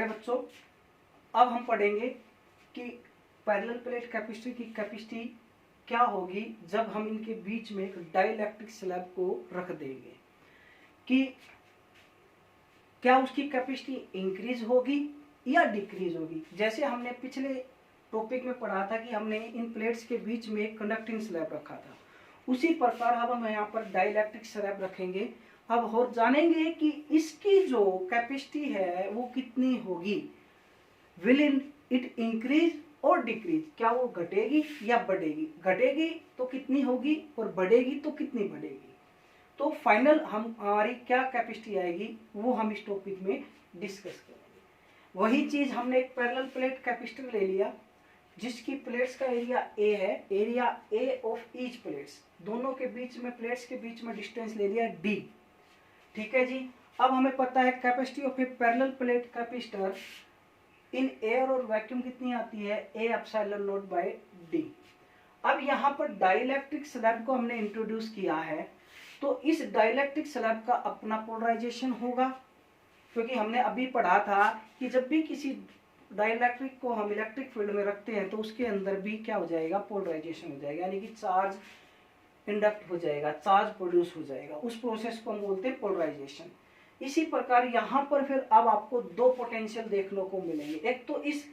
बच्चों, अब हम पढ़ेंगे कि पैरेलल प्लेट कैपेसिटर की कैपेसिटी क्या होगी जब हम इनके बीच में एक डाइलेक्ट्रिक स्लैब को रख देंगे, कि क्या उसकी कैपेसिटी इंक्रीज होगी या डिक्रीज होगी। जैसे हमने पिछले टॉपिक में पढ़ा था कि हमने इन प्लेट्स के बीच में एक कंडक्टिंग स्लैब रखा था, उसी प्रकार अब हम यहाँ पर डाइलेक्ट्रिक स्लैब रखेंगे। अब और जानेंगे कि इसकी जो कैपेसिटी है वो कितनी होगी। विल इट इंक्रीज और डिक्रीज, क्या वो घटेगी या बढ़ेगी। घटेगी तो कितनी होगी और बढ़ेगी तो कितनी बढ़ेगी। तो फाइनल हमारी क्या कैपेसिटी आएगी वो हम इस टॉपिक में डिस्कस करेंगे। वही चीज हमने एक पैरेलल प्लेट कैपेसिटर ले लिया जिसकी प्लेट्स का एरिया ए है, area A of each plates, दोनों के बीच में प्लेट्स के बीच में डिस्टेंस ले लिया डी। ठीक है जी। अब हमें पता है capacity of a parallel plate capacitor in air और वैक्यूम कितनी आती है, A epsilon naught by D. अब यहाँ पर डाइलेक्ट्रिक स्लैब को हमने इंट्रोड्यूस किया है, तो इस डाइलेक्ट्रिक स्लैब का अपना पोलराइजेशन होगा, क्योंकि हमने अभी पढ़ा था कि जब भी किसी डाइलेक्ट्रिक को हम इलेक्ट्रिक फील्ड में रखते हैं तो उसके अंदर भी क्या हो जाएगा, पोलराइजेशन हो जाएगा, यानी कि चार्ज इंडक्ट हो जाएगा, चार्ज प्रोड्यूस हो जाएगा। उस प्रोसेस को हम बोलते हैं पोलराइजेशन। इसी प्रकार यहाँ पर फिर अब आपको दो पोटेंशियल देखने को मिलेंगे। एक तो इस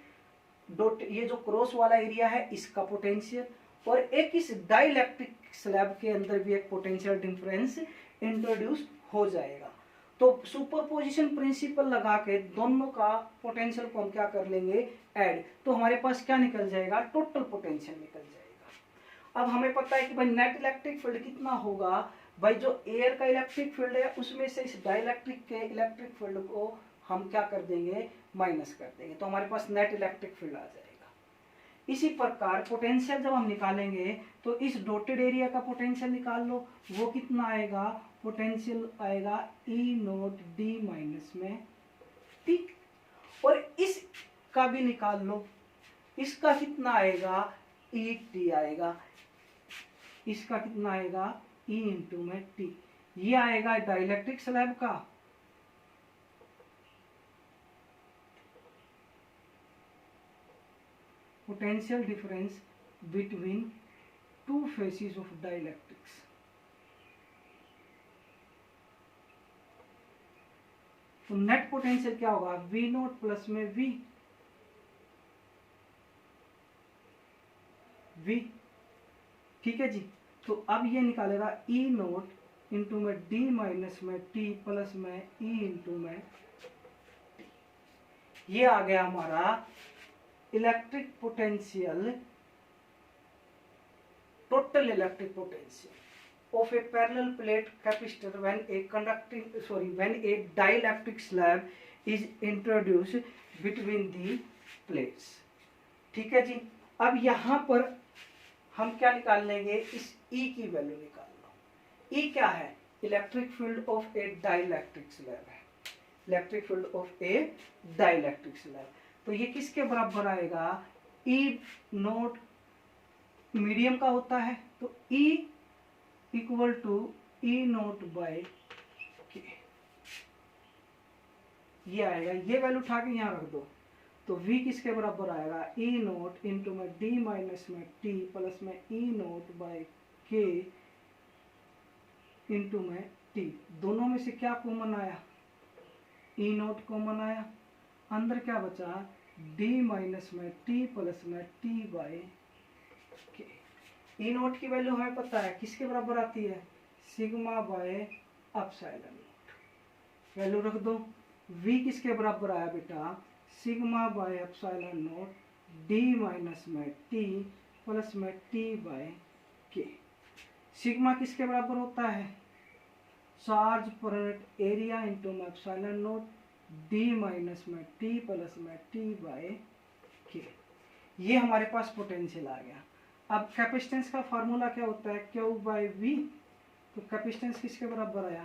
डॉट, ये जो क्रॉस वाला एरिया है इसका पोटेंशियल, और एक इस डाइलेक्ट्रिक स्लैब के अंदर भी एक पोटेंशियल डिफरेंस इंट्रोड्यूस हो जाएगा। तो सुपरपोजिशन प्रिंसिपल लगा के दोनों का पोटेंशियल को हम क्या कर लेंगे, ऐड, तो हमारे पास क्या निकल जाएगा, टोटल पोटेंशियल निकल जाएगा। अब हमें पता है कि भाई नेट इलेक्ट्रिक फील्ड कितना होगा, भाई जो एयर का इलेक्ट्रिक फील्ड है उसमें से इस डाइलेक्ट्रिक के इलेक्ट्रिक फील्ड को हम क्या कर देंगे, माइनस कर देंगे, तो हमारे पास नेट इलेक्ट्रिक फील्ड आ जाएगा। इसी प्रकार पोटेंशियल जब हम निकालेंगे तो इस डॉटेड एरिया का पोटेंशियल निकाल लो, वो कितना आएगा, पोटेंशियल आएगा ई नोट डी माइनस में टी। और इसका भी निकाल लो, इसका कितना आएगा, ई टी आएगा, इसका कितना आएगा, ई इंटू में टी। ये आएगा डाइलेक्ट्रिक स्लैब का potential difference between two faces of dielectrics. तो नेट पोटेंशियल क्या होगा, वी नोट प्लस में वी, ठीक है जी। तो अब ये निकालेगा ई नोट इंटू में डी माइनस में टी प्लस में ई इंटू में टी। ये आ गया हमारा electric potential, total electric potential of a parallel plate capacitor when a dielectric slab is introduced between the plates। ठीक है जी। अब यहां पर हम क्या निकाल लेंगे, इस E की वैल्यू निकाल लो। E क्या है, electric field of a dielectric slab है, electric field of a dielectric slab. तो ये किसके बराबर आएगा, E नोट मीडियम का होता है, तो E equal to E naught by K, ये आएगा। ये वैल्यू उठा के यहाँ रख दो, तो V किसके बराबर आएगा, ई नोट इंटू में डी माइनस में टी प्लस में ई नोट बाय के इंटू में टी। दोनों में से क्या कॉमन आया, ई नोट कॉमन आया, अंदर क्या बचा, डी माइनस में टी प्लस में टी बाय के। ई नोट की वैल्यू हमें पता है किसके बराबर आती है, sigma by epsilon note. Value रख दो। V किसके बराबर आया बेटा, sigma by epsilon note D minus में टी प्लस में टी बाय के। सिग्मा किसके बराबर होता है, charge per unit area into में एप्सिलॉन नोट डी माइनस में टी प्लस में टी बाय के। ये हमारे पास पोटेंशियल आ गया। अब कैपेसिटेंस का फार्मूला क्या होता है, क्यू बाय वी। तो कैपेसिटेंस किसके बराबर आया,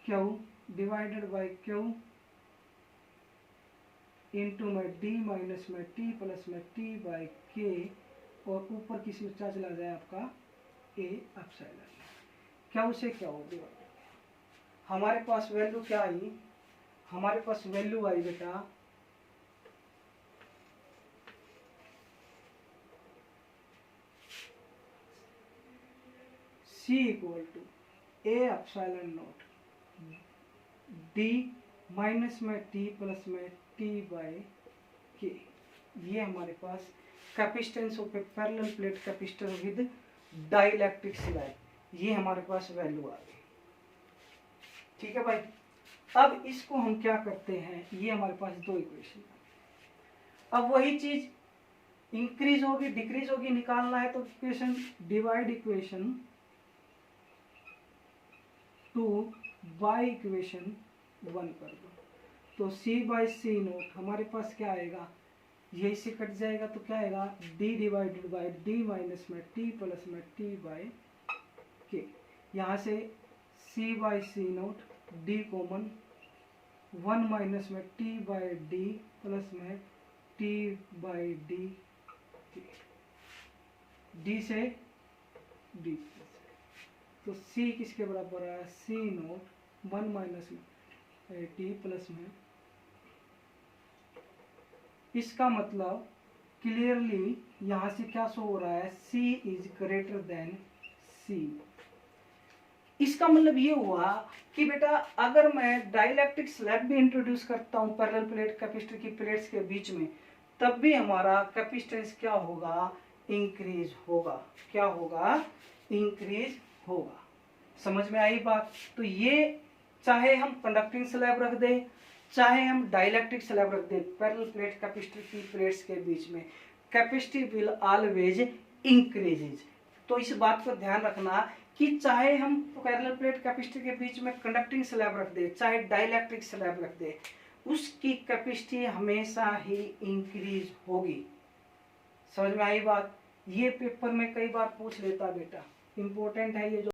Q divided by Q into में डी माइनस में टी प्लस में टी बाय के, और ऊपर किस में चार्ज चला जाए आपका ए एप्सिलॉन। क्यू से क्या हो डिवाइड, हमारे पास वैल्यू क्या आई, हमारे पास वैल्यू आई बेटा C equal to A epsilon naught D minus में T प्लस में T बाय K। ये हमारे पास capacitance of a parallel plate capacitor with dielectric slab, ये हमारे पास वैल्यू आ गई। ठीक है भाई, अब इसको हम क्या करते हैं, ये हमारे पास दो इक्वेशन, अब वही चीज इंक्रीज होगी डिक्रीज होगी निकालना है, तो equation divide equation 2 by equation 1 कर दो, तो C बाई सी नोट हमारे पास क्या आएगा, ये इससे कट जाएगा तो क्या आएगा D divided by D minus में T प्लस में T बाई K। यहाँ से C by C naught D common 1 minus में T बाई D प्लस में T बाई D, D से D, तो C किसके बराबर है, C नोट 1 माइनस में T प्लस में, इसका मतलब क्लियरली यहाँ से क्या शो हो रहा है, C is greater than C। इसका मतलब ये हुआ कि बेटा अगर मैं डाइलेक्ट्रिक स्लैब भी इंट्रोड्यूस करता हूँ पैरेलल प्लेट कैपेसिटर की प्लेट्स के बीच में, तब भी हमारा कैपेसिटेंस क्या होगा, इंक्रीज होगा। क्या होगा, इंक्रीज होगा। समझ में आई बात। तो ये चाहे हम कंडक्टिंग स्लैब रख दें चाहे हम डाइलेक्ट्रिक स्लैब रख दें, पैरेलल प्लेट कैपेसिटर की प्लेट्स के बीच में कैपेसिटी विल ऑलवेज इंक्रीजेज। तो इस बात को ध्यान रखना कि चाहे हम पैरेलल प्लेट कैपेसिटर के बीच में कंडक्टिंग स्लैब रख दे चाहे डाइलेक्ट्रिक स्लैब रख दे, उसकी कैपेसिटी हमेशा ही इंक्रीज होगी। समझ में आई बात। ये पेपर में कई बार पूछ लेता बेटा, इंपॉर्टेंट है ये जो